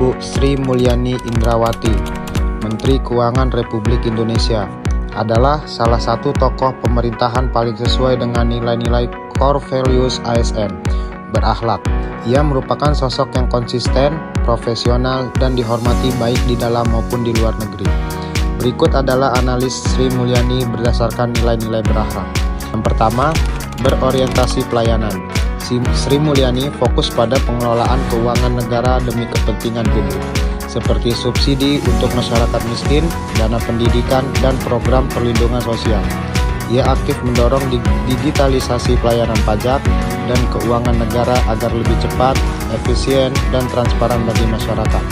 Ibu Sri Mulyani Indrawati, Menteri Keuangan Republik Indonesia, adalah salah satu tokoh pemerintahan paling sesuai dengan nilai-nilai core values ASN, berakhlak. Ia merupakan sosok yang konsisten, profesional, dan dihormati baik di dalam maupun di luar negeri. Berikut adalah analis Sri Mulyani berdasarkan nilai-nilai berakhlak. Yang pertama, berorientasi pelayanan. Sri Mulyani fokus pada pengelolaan keuangan negara demi kepentingan publik, seperti subsidi untuk masyarakat miskin, dana pendidikan, dan program perlindungan sosial. Ia aktif mendorong digitalisasi pelayanan pajak dan keuangan negara agar lebih cepat, efisien, dan transparan bagi masyarakat.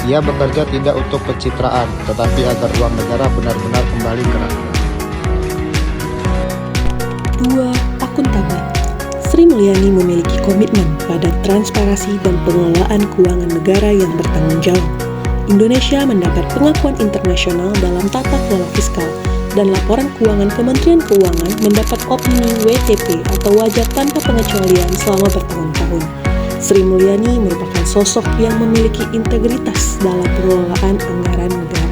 Ia bekerja tidak untuk pencitraan, tetapi agar uang negara benar-benar kembali ke rakyat. 2. Akuntabel. Sri Mulyani memiliki komitmen pada transparansi dan pengelolaan keuangan negara yang bertanggung jawab. Indonesia mendapat pengakuan internasional dalam tata kelola fiskal, dan laporan keuangan Kementerian Keuangan mendapat opini WTP atau wajar tanpa pengecualian selama bertahun-tahun. Sri Mulyani merupakan sosok yang memiliki integritas dalam pengelolaan anggaran negara.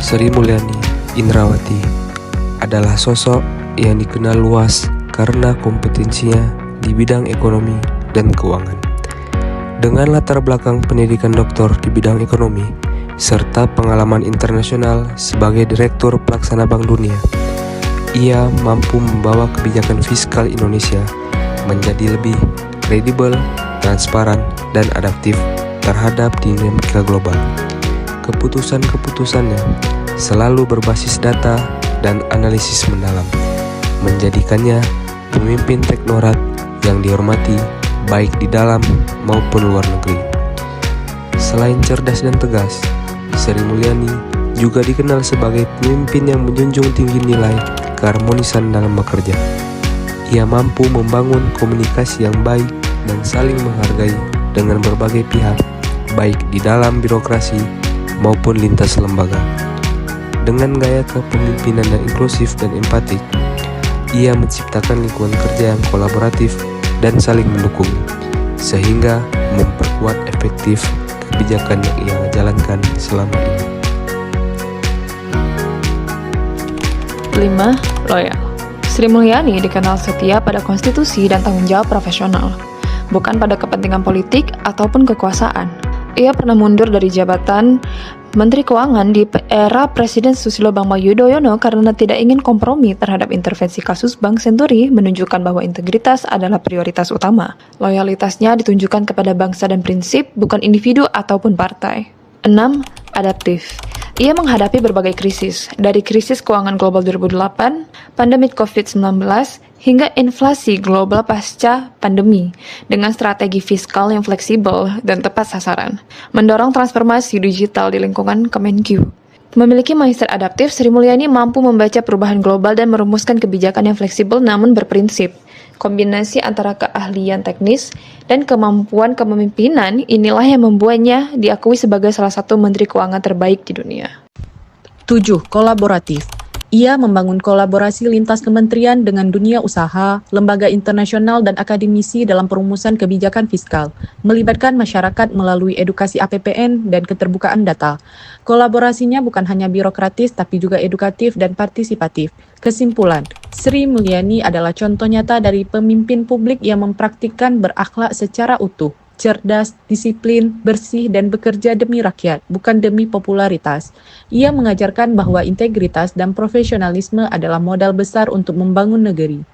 Sri Mulyani Indrawati adalah sosok yang dikenal luas karena kompetensinya di bidang ekonomi dan keuangan. Dengan latar belakang pendidikan doktor di bidang ekonomi, serta pengalaman internasional sebagai Direktur Pelaksana Bank Dunia, ia mampu membawa kebijakan fiskal Indonesia menjadi lebih kredibel, transparan, dan adaptif terhadap dinamika global. Keputusan-keputusannya selalu berbasis data dan analisis mendalam, menjadikannya pemimpin teknokrat yang dihormati baik di dalam maupun luar negeri. Selain cerdas dan tegas, Sri Mulyani juga dikenal sebagai pemimpin yang menjunjung tinggi nilai keharmonisan dalam bekerja. Ia mampu membangun komunikasi yang baik dan saling menghargai dengan berbagai pihak, baik di dalam birokrasi maupun lintas lembaga. Dengan gaya kepemimpinan yang inklusif dan empatik, ia menciptakan lingkungan kerja yang kolaboratif dan saling mendukung, sehingga memperkuat efektif kebijakan yang ia jalankan selama ini. 5. Loyal. Sri Mulyani dikenal setia pada konstitusi dan tanggung jawab profesional, bukan pada kepentingan politik ataupun kekuasaan. Ia pernah mundur dari jabatan Menteri Keuangan di era Presiden Susilo Bambang Yudhoyono karena tidak ingin kompromi terhadap intervensi kasus Bank Senturi, menunjukkan bahwa integritas adalah prioritas utama. Loyalitasnya ditunjukkan kepada bangsa dan prinsip, bukan individu ataupun partai. 6. Adaptif. Ia menghadapi berbagai krisis, dari krisis keuangan global 2008, pandemi COVID-19, hingga inflasi global pasca pandemi, dengan strategi fiskal yang fleksibel dan tepat sasaran, mendorong transformasi digital di lingkungan Kemenq. Memiliki mindset adaptif, Sri Mulyani mampu membaca perubahan global dan merumuskan kebijakan yang fleksibel namun berprinsip. Kombinasi antara keahlian teknis dan kemampuan kepemimpinan inilah yang membuatnya diakui sebagai salah satu Menteri Keuangan terbaik di dunia. 7. Kolaboratif. Ia membangun kolaborasi lintas kementerian dengan dunia usaha, lembaga internasional, dan akademisi dalam perumusan kebijakan fiskal, melibatkan masyarakat melalui edukasi APBN dan keterbukaan data. Kolaborasinya bukan hanya birokratis, tapi juga edukatif dan partisipatif. Kesimpulan, Sri Mulyani adalah contoh nyata dari pemimpin publik yang mempraktikkan berakhlak secara utuh, cerdas, disiplin, bersih, dan bekerja demi rakyat, bukan demi popularitas. Ia mengajarkan bahwa integritas dan profesionalisme adalah modal besar untuk membangun negeri.